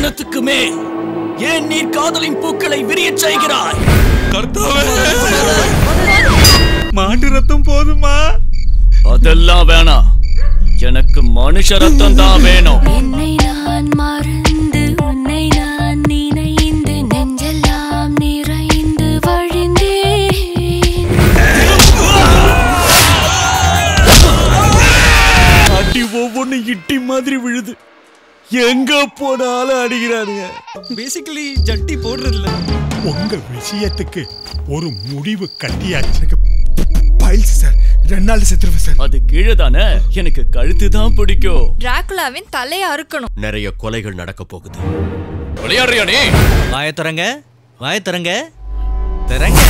மரணத்துக்கு மேல் ஏன் நீர் காதலின் பூக்களை விரியச் செய்கிறாய்? மாட்டு ரத்தம் போதுமா? அதெல்லாம் வேணாம், எனக்கு மனுஷ ரத்தம் தான் வேணும். என்னை நான் மறந்து உன்னை நான் நினைந்து நெஞ்செல்லாம் நிறைந்து வழிந்தேன். அடி ஒவ்வொன்னு இட்டி மாதிரி விழுது, எங்க போனாலும் அடிக்கிறானுங்க. பேசிக்கலி ஜட்டி போடுறதில்ல. உங்க விஷயத்துக்கு ஒரு முடிவு கட்டியாச்சு. பைல்ஸ் சார், 2 நாள் செத்துருவேன் சார். அது கீழே தானே, எனக்கு கழுத்து தான் பிடிக்கும். டிராகுலாவின் தலையை அறுக்கணும். நிறைய கொலைகள் நடக்க போகுது. விளையாடுறியா நீ? வாய தரங்க, வாய தரங்க, தரங்க.